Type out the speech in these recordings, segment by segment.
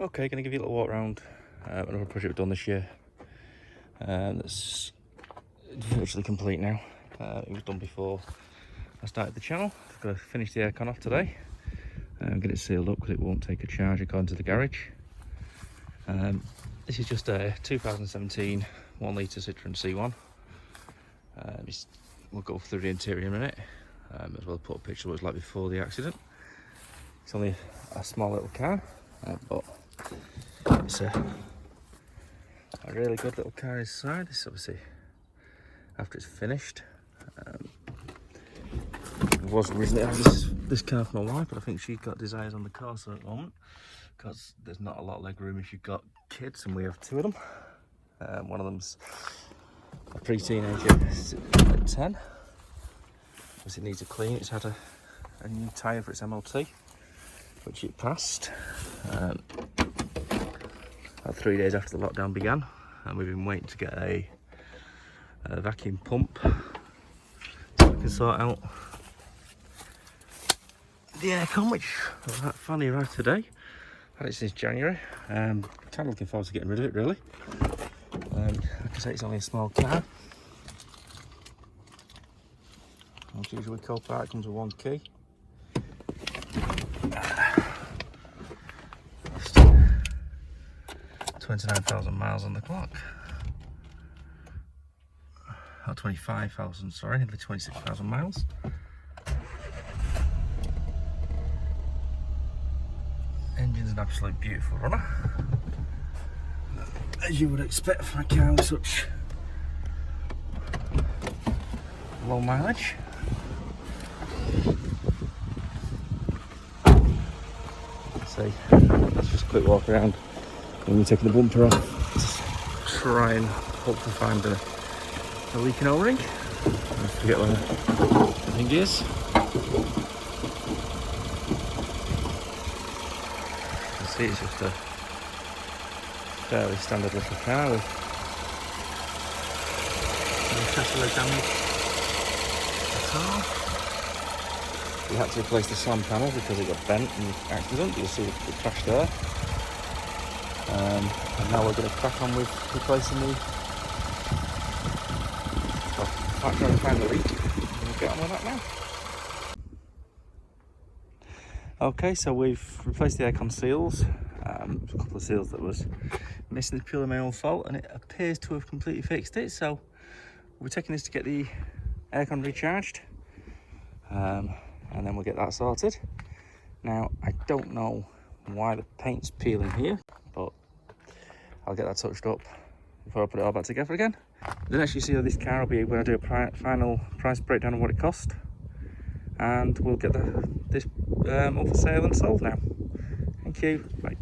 Okay, going to give you a little walk around another project we've done this year. That's virtually complete now. It was done before I started the channel. I've got to finish the aircon off today and get it sealed up because it won't take a charge according to the garage. This is just a 2017 1 litre Citroen C1. We'll go through the interior in a minute, as well as put a picture of what it was like before the accident. It's only a small little car, but it's a really good little car inside. This is obviously after it's finished. I was originally having this car for my wife, but I think she's got desires on the Corsa at the moment because there's not a lot of leg room if you've got kids, and we have 2 of them. One of them's a pre-teenager at 10. Obviously it needs a clean. It's had a new tyre for its MOT, which it passed about 3 days after the lockdown began, and we've been waiting to get a vacuum pump so we can sort out the aircon, which finally arrived today. Had it since January. Kind of looking forward to getting rid of it, really. Like I say, it's only a small car. As usual with Copart, it comes with 1 key. 29,000 miles on the clock. Oh, 25,000, sorry, nearly 26,000 miles. Engine's an absolute beautiful runner, as you would expect for a car with such low mileage. See, let's just a quick walk around. And we're taking the bumper off to try and hopefully find a leaking O-ring. I forget where the thing is. You can see it's just a fairly standard little car with no chassis damage at all. We had to replace the slam panel because it got bent in the accident. You'll see the crash there. And now we're going to crack on with replacing the trying to find the leak. We'll get on with that now. Okay, so we've replaced the aircon seals. A couple of seals that was missing, is purely my own fault, and it appears to have completely fixed it. So we're taking this to get the aircon recharged, and then we'll get that sorted. Now, I don't know why the paint's peeling here, but I'll get that touched up before I put it all back together again. Then actually see how this car will be when I do a final price breakdown of what it cost, and we'll get this up for sale and sold now. Thank you. Bye.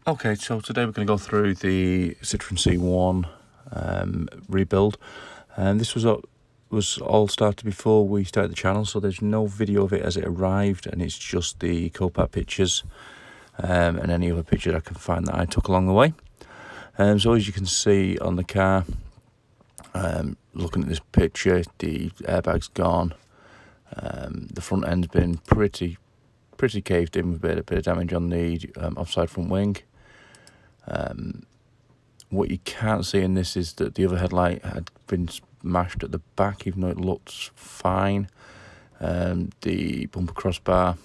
Okay, so today we're going to go through the Citroen C1 rebuild, and this was all started before we started the channel, so there's no video of it as it arrived, and it's just the Copart pictures and any other picture I can find that I took along the way. So as you can see on the car, looking at this picture, the airbag's gone. The front end's been pretty caved in with a bit of damage on the offside front wing. What you can't see in this is that the other headlight had been smashed at the back, even though it looks fine. The bumper crossbar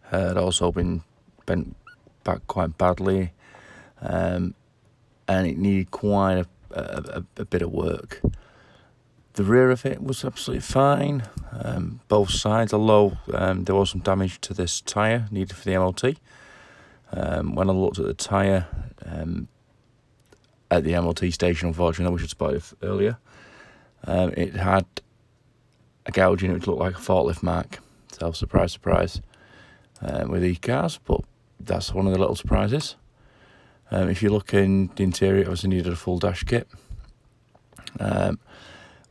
had also been bent back quite badly, and it needed quite a bit of work. The rear of it was absolutely fine, both sides, although there was some damage to this tyre needed for the MOT. When I looked at the tyre at the MOT station, unfortunately, which I spotted earlier, it had a gouge in it which looked like a forklift mark. So surprise, surprise, with these cars, but that's one of the little surprises. If you look in the interior, it obviously needed a full dash kit.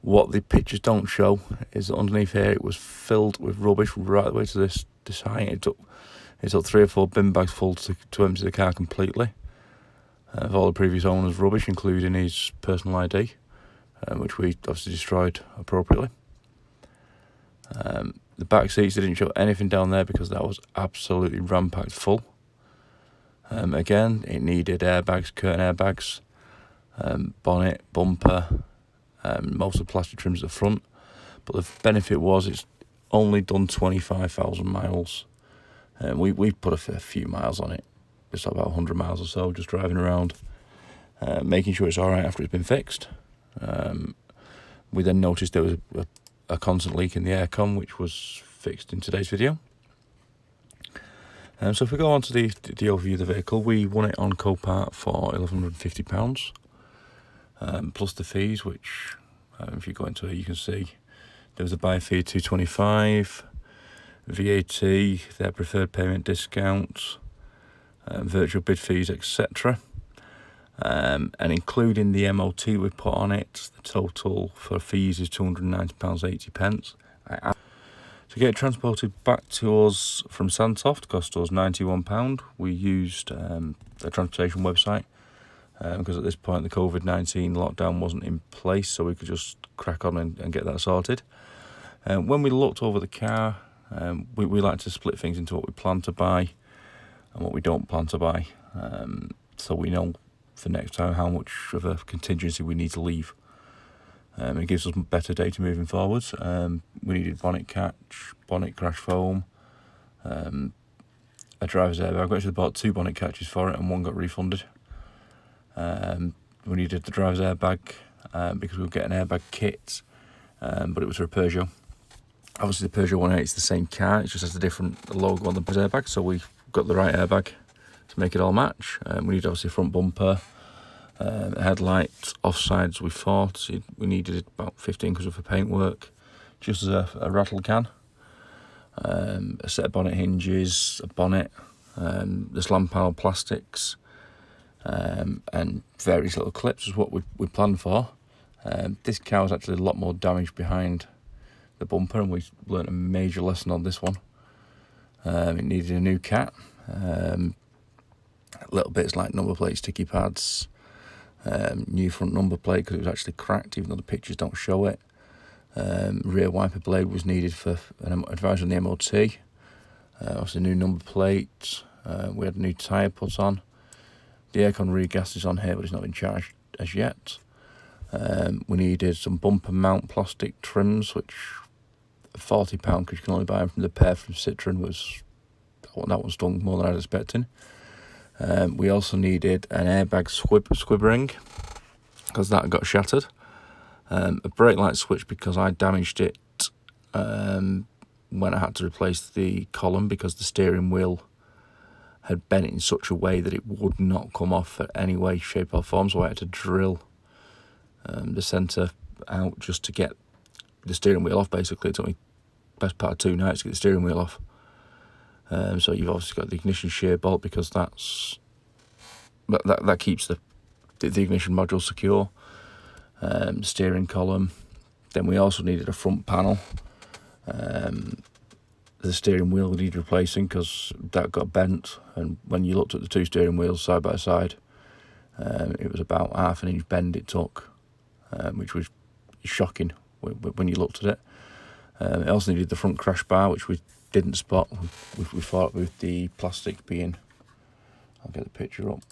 What the pictures don't show is that underneath here it was filled with rubbish right the way to this height. It took 3 or 4 bin bags full to empty the car completely of all the previous owner's rubbish, including his personal ID, which we obviously destroyed appropriately. The back seats, they didn't show anything down there because that was absolutely ram-packed full. Again, it needed airbags, curtain airbags, bonnet, bumper, most of the plastic trims at the front. But the benefit was it's only done 25,000 miles. We put a few miles on it. It's about 100 miles or so, just driving around, making sure it's all right after it's been fixed. We then noticed there was a constant leak in the aircon, which was fixed in today's video. So if we go on to the overview of the vehicle, we won it on Copart for £1,150, plus the fees, which if you go into it, you can see there was a buy fee of £225, VAT, their preferred payment discounts, virtual bid fees, etc. And including the MOT we put on it, the total for fees is £290.80. To get it transported back to us from Santoft cost us £91. We used a transportation website because at this point the COVID-19 lockdown wasn't in place, so we could just crack on and get that sorted. When we looked over the car, we like to split things into what we plan to buy and what we don't plan to buy, so we know for next time how much of a contingency we need to leave. It gives us better data moving forwards. We needed bonnet catch, bonnet crash foam, a driver's airbag. We actually bought 2 bonnet catches for it and one got refunded. We needed the driver's airbag because we were getting an airbag kit, but it was for a Peugeot. Obviously the Peugeot 180 is the same car, it just has a different logo on the airbag, so we got the right airbag to make it all match. We need obviously a front bumper, a headlight, offsides we thought. We needed about 15 quid for paintwork, just as a rattle can. A set of bonnet hinges, a bonnet, the slam panel plastics, and various little clips is what we planned for. This car was actually a lot more damage behind the bumper, and we learnt a major lesson on this one. It needed a new cat, little bits like number plate sticky pads, new front number plate because it was actually cracked even though the pictures don't show it. Rear wiper blade was needed for an advice on the MOT. Obviously new number plate, we had a new tyre put on. The aircon rear gas is on here but it's not been charged as yet. We needed some bumper mount plastic trims, which £40 because you can only buy them from the pair from Citroen. That one stung more than I was expecting. We also needed an airbag squib ring because that got shattered. A brake light switch because I damaged it when I had to replace the column because the steering wheel had bent in such a way that it would not come off in any way, shape or form, so I had to drill the centre out just to get the steering wheel off. Basically it took me best part of 2 nights to get the steering wheel off. So you've obviously got the ignition shear bolt because that keeps the ignition module secure. Steering column. Then we also needed a front panel. The steering wheel needed replacing because that got bent, and when you looked at the 2 steering wheels side by side, it was about half an inch bend it took, which was shocking when you looked at it. It also needed the front crash bar, which we didn't spot. We thought with the plastic being, I'll get the picture up.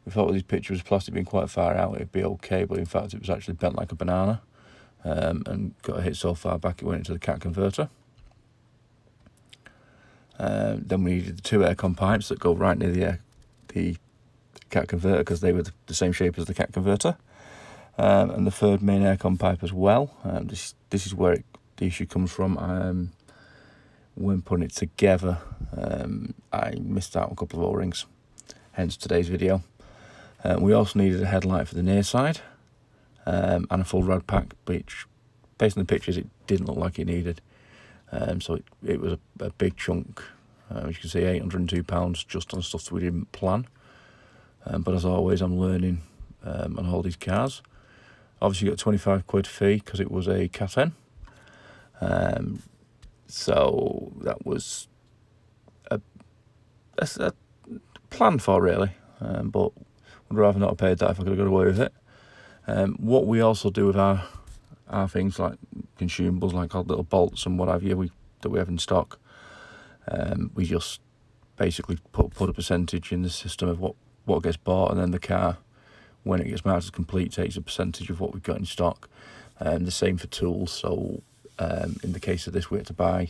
We thought with these pictures, plastic being quite far out, it'd be okay, but in fact it was actually bent like a banana, and got hit so far back it went into the cat converter. Then we needed the 2 aircon pipes that go right near the cat converter because they were the same shape as the cat converter, and the 3rd main aircon pipe as well. This is where the issue comes from. When putting it together, I missed out on a couple of O-rings, hence today's video. We also needed a headlight for the near side, and a full rad pack, which based on the pictures it didn't look like it needed. So it was a big chunk, as you can see, £802 just on stuff that we didn't plan. But as always, I'm learning on all these cars. Obviously you got 25 quid fee because it was a Cat N. So that was a plan for really, but I'd rather not have paid that if I could have got away with it. What we also do with our things like consumables, like our little bolts and what have you, that we have in stock. We just basically put a percentage in the system of what gets bought, and then the car, when it gets marked as complete, takes a percentage of what we've got in stock. The same for tools. So in the case of this, we had to buy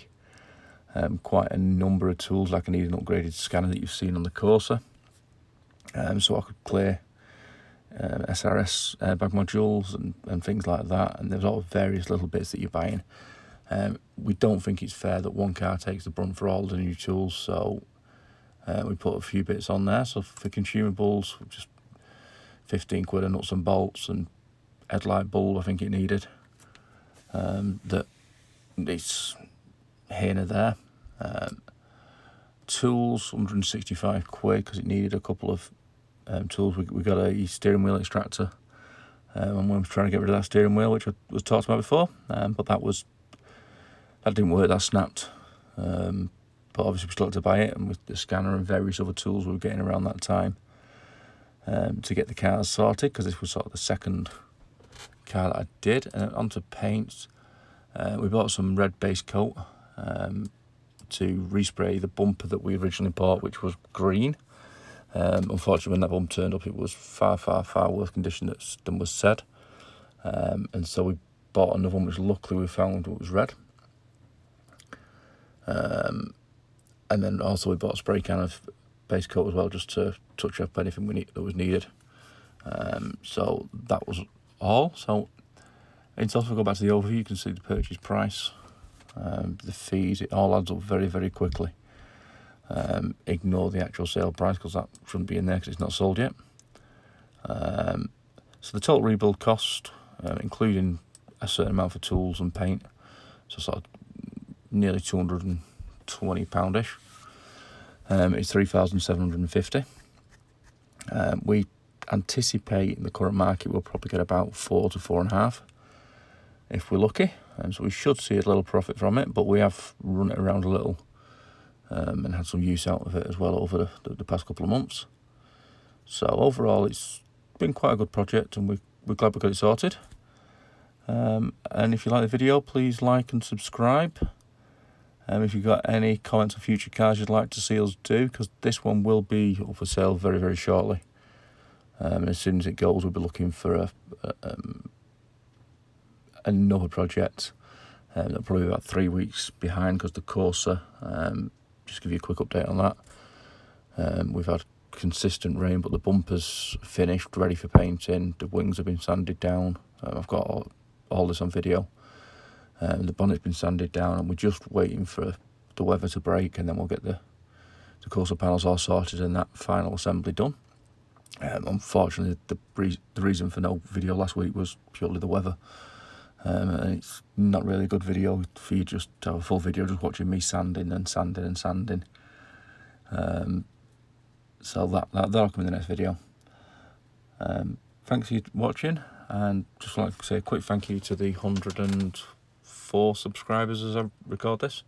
quite a number of tools. Like I need an upgraded scanner that you've seen on the Corsa, so I could clear SRS airbag modules and things like that. And there's all various little bits that you're buying. We don't think it's fair that one car takes the brunt for all the new tools, so we put a few bits on there. So for consumables, just 15 quid of nuts and bolts and headlight bulb I think it needed. That it's here and there. Tools, 165 quid because it needed a couple of tools. We got a steering wheel extractor, and we were trying to get rid of that steering wheel, which I was talked about before, but that didn't work, that snapped. But obviously we still had to buy it, and with the scanner and various other tools we were getting around that time to get the cars sorted, because this was sort of the second car that I did. And onto paints, we bought some red base coat to respray the bumper that we originally bought, which was green. Unfortunately, when that bumper turned up, it was far worse condition than was said, and so we bought another one, which luckily we found was red. And then also we bought a spray can of base coat as well, just to touch up anything that was needed. So that was all. So in total, if we go back to the overview, you can see the purchase price, the fees, it all adds up very quickly. Ignore the actual sale price because that shouldn't be in there because it's not sold yet. So the total rebuild cost, including a certain amount for tools and paint, so sort of nearly £220-ish, is 3,750. We anticipate in the current market we'll probably get about 4 to 4.5 if we're lucky, so we should see a little profit from it, but we have run it around a little and had some use out of it as well over the past couple of months. So overall it's been quite a good project, and we're glad we got it sorted. And if you like the video, please like and subscribe. If you've got any comments on future cars you'd like to see us do, because this one will be up for sale very shortly. And as soon as it goes, we'll be looking for another project. That'll probably be about 3 weeks behind because the Corsa, just give you a quick update on that. We've had consistent rain, but the bumper's finished, ready for painting. The wings have been sanded down. I've got all this on video. The bonnet's been sanded down, and we're just waiting for the weather to break, and then we'll get the Corsa panels all sorted and that final assembly done. Unfortunately, the reason for no video last week was purely the weather. And it's not really a good video for you just to have a full video just watching me sanding. So that'll come in the next video. Thanks for watching, and just like to say a quick thank you to the 104 subscribers as I record this.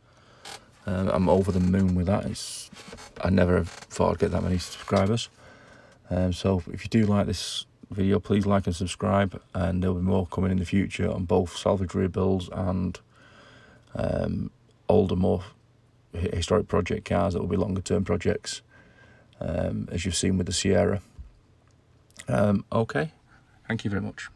I'm over the moon with that. I never thought I'd get that many subscribers. So if you do like this video, please like and subscribe, and there'll be more coming in the future on both salvage rebuilds and older, more historic project cars that will be longer term projects, as you've seen with the Sierra. Okay, thank you very much.